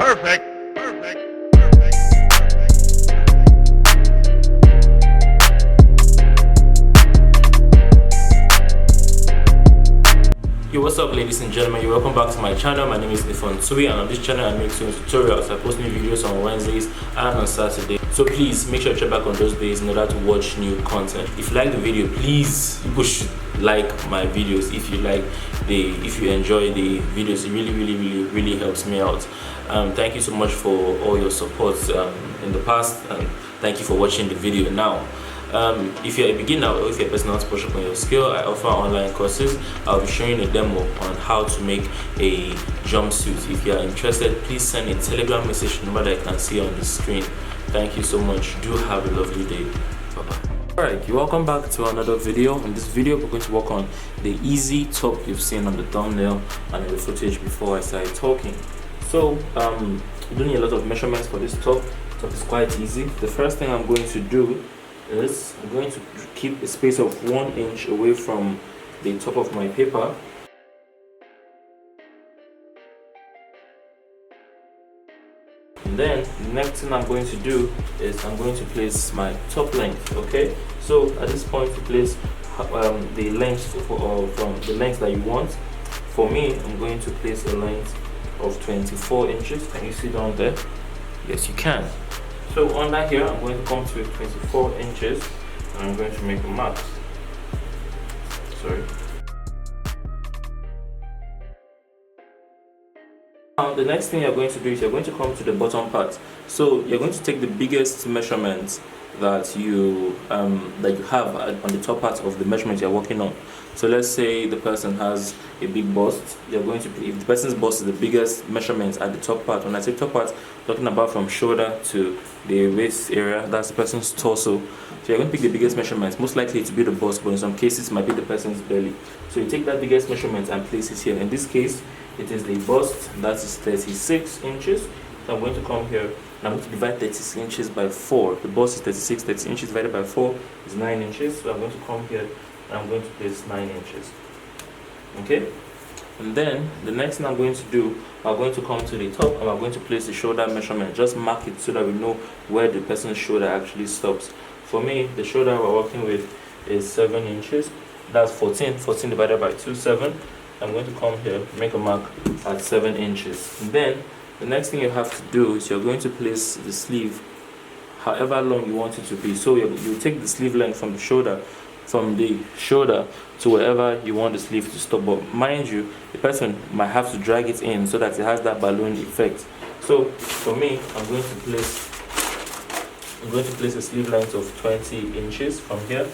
Perfect. Perfect. Yo, what's up ladies and gentlemen, you're welcome back to my channel. My name is Ntui, and on this channel I make tutorials. I post new videos on Wednesdays and on Saturday, so please make sure to check back on those days in order to watch new content. If you like the video, please people should like my videos. If you enjoy the videos, it really helps me out. Thank you so much for all your support in the past, and thank you for watching the video now. If you're a beginner or if you're a person who wants to push up on your skill, I offer online courses. I'll be showing a demo on how to make a jumpsuit. If you are interested, please send a Telegram message number that I can see on the screen. Thank you so much. Do have a lovely day. Bye bye. Alright, you're welcome back to another video. In this video, we're going to work on the easy top you've seen on the thumbnail and in the footage before I started talking. So, doing a lot of measurements for this top. Top is quite easy. The first thing I'm going to do is I'm going to keep a space of 1 inch away from the top of my paper. And then the next thing I'm going to do is I'm going to place my top length. Okay, so at this point you place the length from the length that you want. For me, I'm going to place a length of 24 inches. Can you see down there? Yes, you can. So under here, I'm going to come to 24 inches and I'm going to make a mark. Sorry. Now the next thing you're going to do is you're going to come to the bottom part. So you're going to take the biggest measurement that you have on the top part of the measurement you're working on. So let's say the person has a big bust. You're going to, if the person's bust is the biggest measurement at the top part. When I say top part, I'm talking about from shoulder to the waist area. That's the person's torso. So you're going to pick the biggest measurement. Most likely to be the bust, but in some cases it might be the person's belly. So you take that biggest measurement and place it here. In this case, it is the bust. That is 36 inches. So I'm going to come here and I'm going to divide 36 inches by 4. The bust is 36. 30 inches divided by 4 is 9 inches. So I'm going to come here and I'm going to place 9 inches. Okay, and then the next thing I'm going to do, I'm going to come to the top and I'm going to place the shoulder measurement. Just mark it so that we know where the person's shoulder actually stops. For me, the shoulder we're working with is 7 inches. That's 14 divided by 2, 7. I'm going to come here, make a mark at 7 inches. And then the next thing you have to do is you're going to place the sleeve however long you want it to be. So you take the sleeve length from the shoulder to wherever you want the sleeve to stop. But mind you, the person might have to drag it in so that it has that balloon effect. So for me, I'm going to place a sleeve length of 20 inches from here.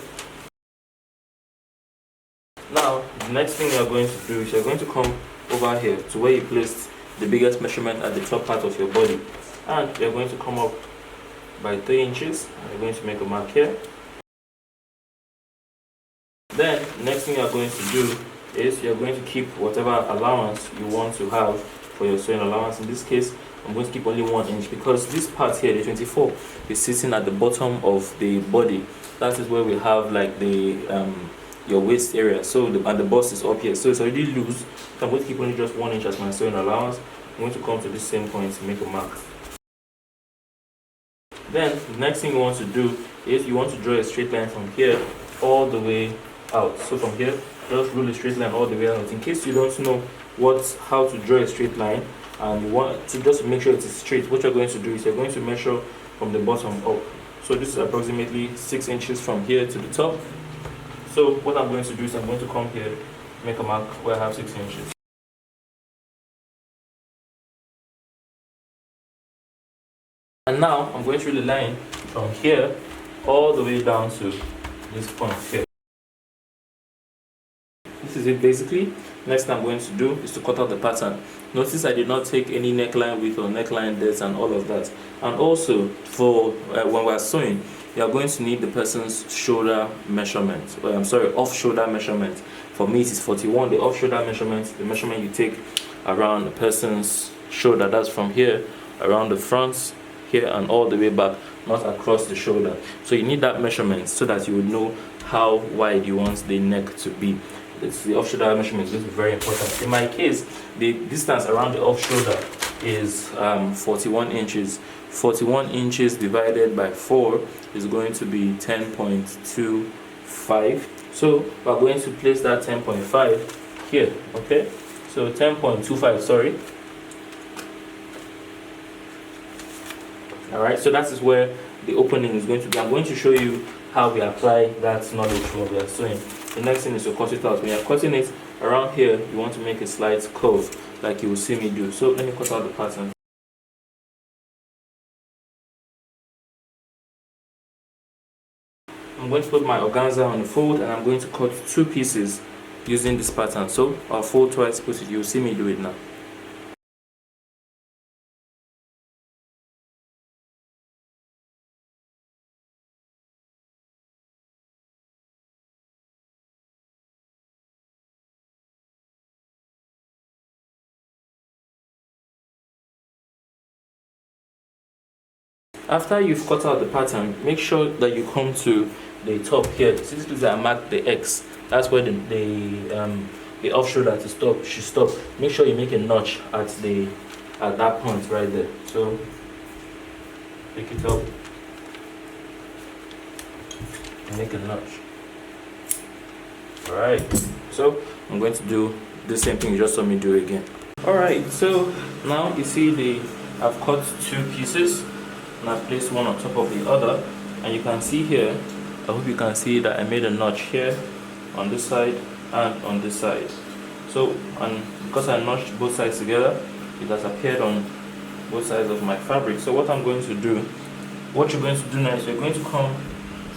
Now the next thing you're going to do is you're going to come over here to where you placed the biggest measurement at the top part of your body, and you're going to come up by 3 inches and you're going to make a mark here. Then next thing you're going to do is you're going to keep whatever allowance you want to have for your sewing allowance. In this case, I'm going to keep only 1 inch because this part here, the 24, is sitting at the bottom of the body. That is where we have like the your waist area. So and the bust is up here, so it's already loose. So I'm going to keep only just 1 inch as my sewing allowance. I'm going to come to this same point to make a mark. Then the next thing you want to do is you want to draw a straight line from here all the way out. So from here, just rule a straight line all the way out. In case you don't know how to draw a straight line and you want to just make sure it is straight, what you're going to do is you're going to measure from the bottom up. So this is approximately 6 inches from here to the top. So what I'm going to do is I'm going to come here, make a mark where I have 6 inches. And now I'm going to rule a line from here all the way down to this point here. This is it basically. Next thing I'm going to do is to cut out the pattern. Notice I did not take any neckline width or neckline depth and all of that. And also for when we're sewing, you are going to need the person's shoulder measurement. Off shoulder measurement. For me it is 41. The off shoulder measurement, the measurement you take around the person's shoulder. That's from here around the front, here and all the way back, not across the shoulder. So you need that measurement so that you would know how wide you want the neck to be. It's the off shoulder measurement is very important. In my case, the distance around the off shoulder is 41 inches. 41 inches divided by 4 is going to be 10.25. So we're going to place that 10.5 here, okay? So 10.25, sorry. Alright, so that is where the opening is going to be. I'm going to show you how we apply that knowledge when we are sewing. The next thing is to cut it out. When you're cutting it around here, you want to make a slight curve like you will see me do. So let me cut out the pattern. I'm going to put my organza on the fold and I'm going to cut 2 pieces using this pattern. So I'll fold twice, put it, you'll see me do it now. After you've cut out the pattern, make sure that you come to the top here. See this place that I marked the X. That's where the off shoulder to stop should stop. Make sure you make a notch at that point right there. So pick it up and make a notch. Alright, so I'm going to do the same thing you just saw me do again. Alright, so now you see I've cut 2 pieces and I've placed one on top of the other, and you can see here, I hope you can see that I made a notch here on this side and on this side. So, and because I notched both sides together, it has appeared on both sides of my fabric. So what I'm going to do, what you're going to do now is you're going to come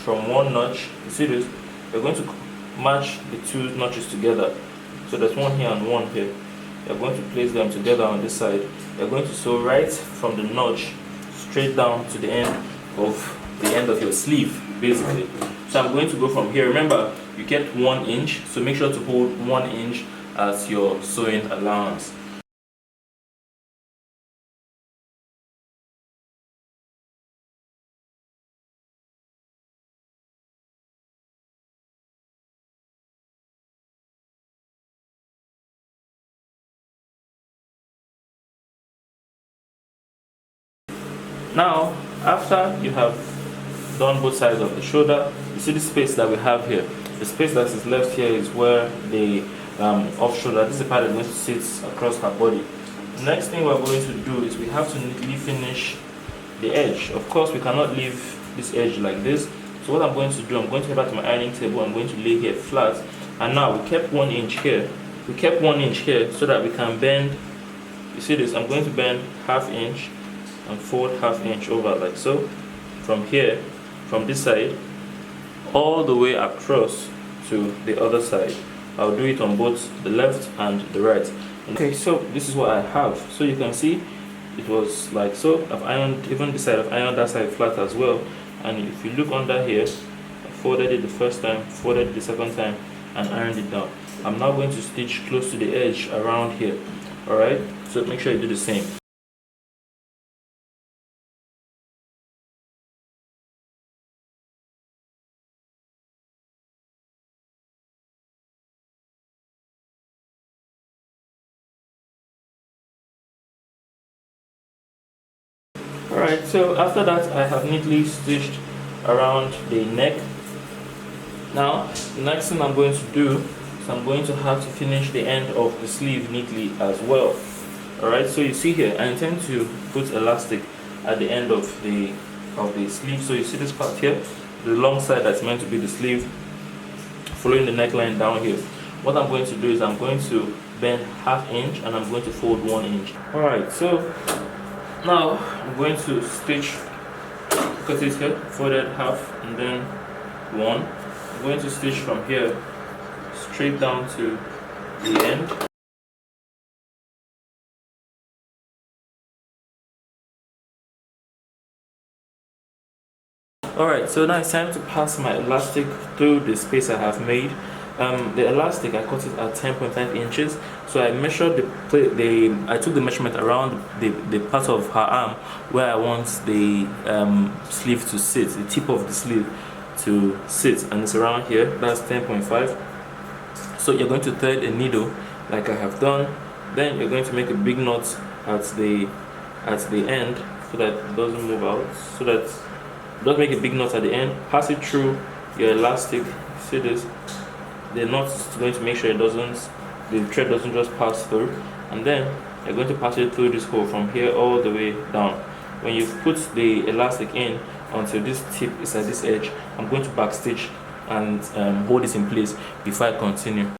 from one notch, you see this, you're going to match the 2 notches together. So there's one here and one here. You're going to place them together on this side. You're going to sew right from the notch straight down to the end of your sleeve, basically. So I'm going to go from here. Remember, you get 1 inch, so make sure to hold 1 inch as your sewing allowance. Now, after you have done both sides of the shoulder, you see the space that we have here. The space that is left here is where the off shoulder, this is the part that going to sit across her body. The next thing we're going to do is we have to neatly finish the edge. Of course, we cannot leave this edge like this. So what I'm going to do, I'm going to head back to my ironing table. I'm going to lay here flat. And now we kept 1 inch here. We kept 1 inch here so that we can bend. You see this? I'm going to bend ½ inch and fold ½ inch over like so, from here, from this side all the way across to the other side. I'll do it on both the left and the right. Okay, so this is what I have. So you can see it was like so. I've ironed even this side, I've ironed that side flat as well. And if you look under here, I folded it the first time, folded it the second time, and ironed it down. I'm now going to stitch close to the edge around here. Alright, so make sure you do the same. Alright, so after that I have neatly stitched around the neck. Now, the next thing I'm going to do is I'm going to have to finish the end of the sleeve neatly as well. Alright, so you see here, I intend to put elastic at the end of the sleeve. So you see this part here, the long side that's meant to be the sleeve, following the neckline down here. What I'm going to do is I'm going to bend ½ inch and I'm going to fold 1 inch. Alright, so now I'm going to stitch, cut it here, folded half and then 1. I'm going to stitch from here straight down to the end. Alright, so now it's time to pass my elastic through the space I have made. The elastic, I cut it at 10.5 inches. So I measured I took the measurement around the part of her arm where I want the sleeve to sit, the tip of the sleeve to sit, and it's around here. That's 10.5. So you're going to thread a needle like I have done. Then you're going to make a big knot at the end so that it doesn't move out, so that don't make a big knot at the end. Pass it through your elastic. See this? The knot is going to make sure the thread doesn't just pass through, and then you're going to pass it through this hole from here all the way down. When you put the elastic in until this tip is at this edge, I'm going to backstitch and hold this in place before I continue.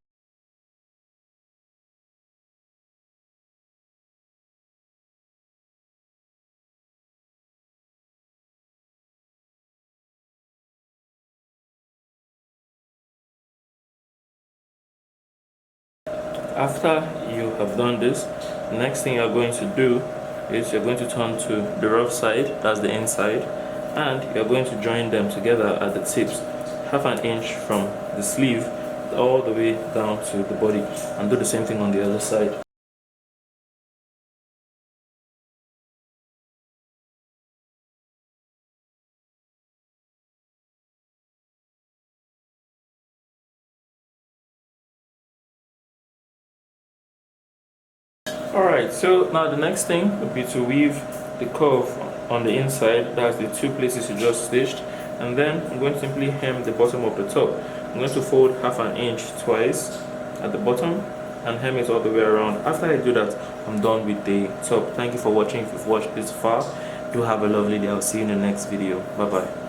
After you have done this, the next thing you're going to do is you're going to turn to the rough side, that's the inside, and you're going to join them together at the tips, 1/2 inch from the sleeve all the way down to the body, and do the same thing on the other side. Alright, so now the next thing would be to weave the curve on the inside, that's the 2 places you just stitched, and then I'm going to simply hem the bottom of the top. I'm going to fold 1/2 inch twice at the bottom and hem it all the way around. After I do that, I'm done with the top. Thank you for watching. If you've watched this far, do have a lovely day. I'll see you in the next video. Bye bye.